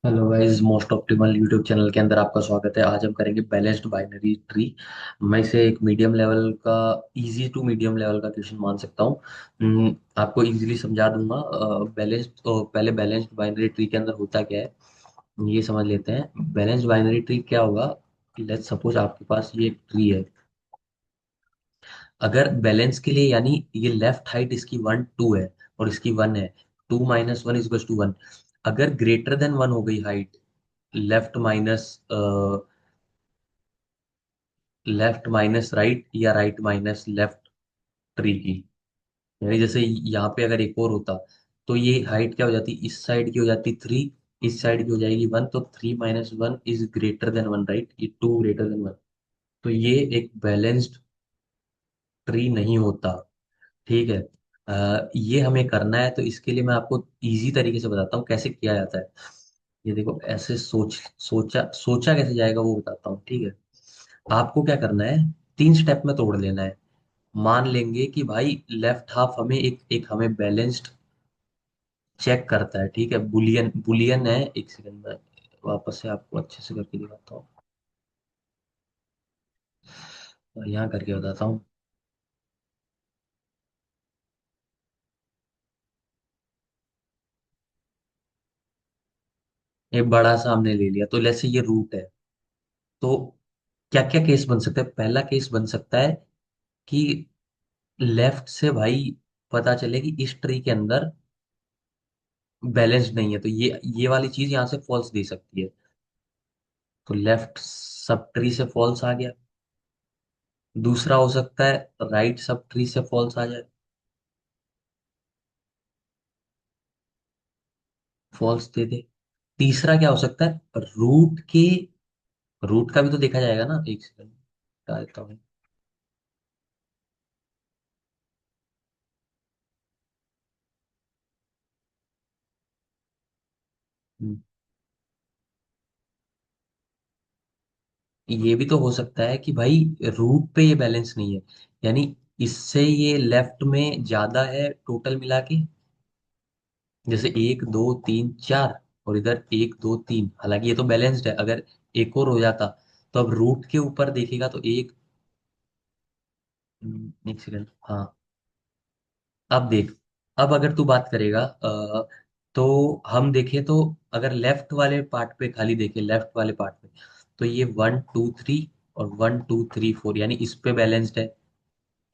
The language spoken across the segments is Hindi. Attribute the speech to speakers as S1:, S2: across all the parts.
S1: Hello guys, most optimal YouTube channel के अंदर आपका स्वागत है। आज हम करेंगे बैलेंस्ड बाइनरी ट्री। मैं इसे एक मीडियम लेवल का, इजी टू मीडियम लेवल का क्वेश्चन मान सकता हूँ। आपको इजीली समझा दूंगा। बैलेंस्ड तो पहले बैलेंस्ड बाइनरी ट्री के अंदर होता क्या है ये समझ लेते हैं। बैलेंस्ड बाइनरी ट्री क्या होगा? लेट्स सपोज आपके पास ये एक ट्री है। अगर बैलेंस के लिए, यानी ये लेफ्ट हाइट इसकी 1 2 है और इसकी 1 है, 2 - 1 = 1। अगर ग्रेटर देन 1 हो गई हाइट, लेफ्ट माइनस राइट या राइट माइनस लेफ्ट ट्री की, यानी जैसे यहाँ पे अगर एक और होता तो ये हाइट क्या हो जाती, इस साइड की हो जाती 3, इस साइड की हो जाएगी 1, तो 3 - 1 = 1, राइट? ये 2 > 1। तो ये एक बैलेंस्ड ट्री नहीं होता। ठीक है। ये हमें करना है तो इसके लिए मैं आपको इजी तरीके से बताता हूँ कैसे किया जाता है। ये देखो, ऐसे सोचा सोचा कैसे जाएगा वो बताता हूँ, ठीक है। आपको क्या करना है, 3 स्टेप में तोड़ लेना है। मान लेंगे कि भाई लेफ्ट हाफ हमें एक एक हमें बैलेंस्ड चेक करता है, ठीक है। बुलियन बुलियन है। एक सेकंड में वापस से आपको अच्छे से करके दिखाता हूँ, और यहाँ करके बताता हूँ। एक बड़ा सा हमने ले लिया, तो जैसे ये रूट है। तो क्या क्या केस बन सकता है? पहला केस बन सकता है कि लेफ्ट से भाई पता चले कि इस ट्री के अंदर बैलेंस नहीं है, तो ये वाली चीज यहाँ से फॉल्स दे सकती है। तो लेफ्ट सब ट्री से फॉल्स आ गया। दूसरा हो सकता है राइट सब ट्री से फॉल्स आ जाए, फॉल्स दे दे। तीसरा क्या हो सकता है, रूट का भी तो देखा जाएगा ना। एक सेकंड बता देता हूँ। हम्म, ये भी तो हो सकता है कि भाई रूट पे ये बैलेंस नहीं है, यानी इससे ये लेफ्ट में ज्यादा है टोटल मिला के। जैसे 1 2 3 4, और इधर 1 2 3, हालांकि ये तो बैलेंस्ड है। अगर एक और हो जाता तो अब रूट के ऊपर देखेगा तो एक, एक सेकंड, हाँ। अब देख, अब अगर तू बात करेगा तो हम देखें तो अगर लेफ्ट वाले पार्ट पे खाली देखें, लेफ्ट वाले पार्ट पे, तो ये 1 2 3 और 1 2 3 4, यानी इस पे बैलेंस्ड है।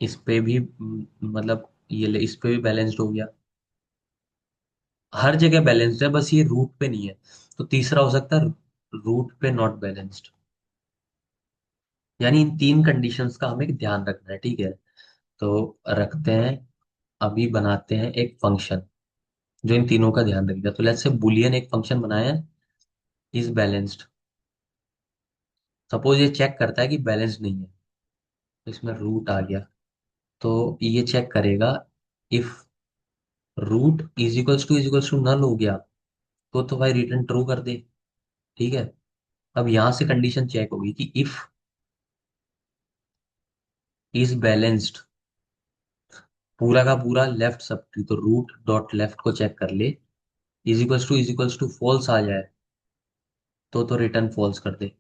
S1: इस पे भी मतलब इस पे भी बैलेंस्ड हो गया। हर जगह बैलेंस्ड है, बस ये रूट पे नहीं है। तो तीसरा हो सकता है रूट पे नॉट बैलेंस्ड। यानी इन 3 कंडीशंस का हमें ध्यान रखना है, ठीक है। तो रखते हैं, अभी बनाते हैं एक फंक्शन जो इन तीनों का ध्यान रखेगा। तो लेट्स से बुलियन एक फंक्शन बनाया है, इज बैलेंस्ड। सपोज ये चेक करता है कि बैलेंस्ड नहीं है, तो इसमें रूट आ गया। तो ये चेक करेगा, if root is equals to null हो गया तो भाई रिटर्न ट्रू कर दे, ठीक है। अब यहां से कंडीशन चेक होगी कि इफ इज बैलेंस्ड, पूरा का पूरा लेफ्ट सब ट्री, तो रूट डॉट लेफ्ट को चेक कर ले, इज इक्वल्स टू फॉल्स आ जाए तो रिटर्न फॉल्स कर दे।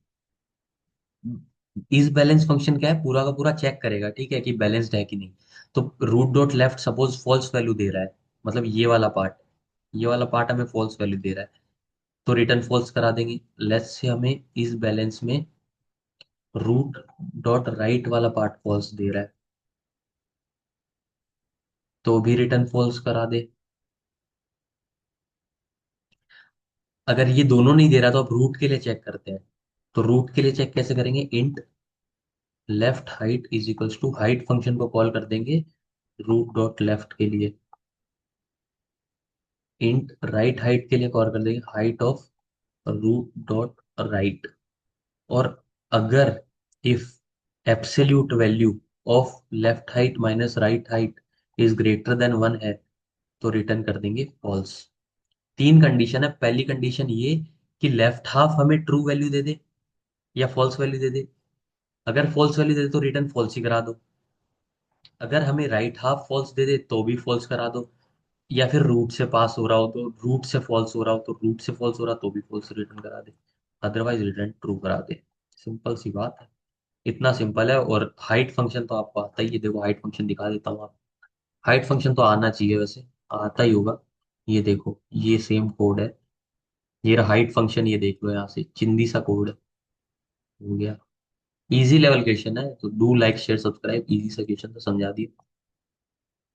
S1: इस बैलेंस फंक्शन क्या है, पूरा का पूरा चेक करेगा, ठीक है, कि बैलेंस्ड है कि नहीं। तो root dot left suppose false value दे रहा है, मतलब ये वाला पार्ट हमें फॉल्स वैल्यू दे रहा है, तो रिटर्न फॉल्स करा देंगे। लेट्स से हमें इस बैलेंस में रूट डॉट राइट वाला पार्ट फॉल्स दे रहा है, तो भी रिटर्न फॉल्स करा दे। अगर ये दोनों नहीं दे रहा तो अब रूट के लिए चेक करते हैं। तो रूट के लिए चेक कैसे करेंगे, int left height is equals to, height function को कॉल कर देंगे रूट डॉट लेफ्ट के लिए। इंट राइट हाइट के लिए कॉल कर देंगे height of root dot right. और अगर if absolute value of left height minus right height is greater than 1 है, तो रिटर्न कर देंगे फॉल्स। 3 कंडीशन है। पहली कंडीशन ये कि लेफ्ट हाफ हमें ट्रू वैल्यू दे दे या फॉल्स वैल्यू दे दे। अगर फॉल्स वैल्यू दे दे तो रिटर्न फॉल्स ही करा दो। अगर हमें राइट हाफ फॉल्स दे दे तो भी फॉल्स करा दो। या फिर रूट से पास हो रहा हो तो रूट से फॉल्स हो रहा हो तो रूट से फॉल्स हो रहा तो भी फॉल्स रिटर्न करा दे, अदरवाइज रिटर्न ट्रू करा दे। सिंपल सी बात है। इतना सिंपल है। और हाइट फंक्शन तो आपको आता ही है, देखो हाइट फंक्शन दिखा देता हूँ आप। हाइट फंक्शन तो आना चाहिए वैसे, आता ही होगा। ये देखो ये सेम कोड है, ये रहा हाइट फंक्शन, ये देख लो यहाँ से चिंदी सा कोड है। हो गया। इजी लेवल क्वेश्चन है, तो do like share subscribe, easy सा क्वेश्चन तो समझा दिया।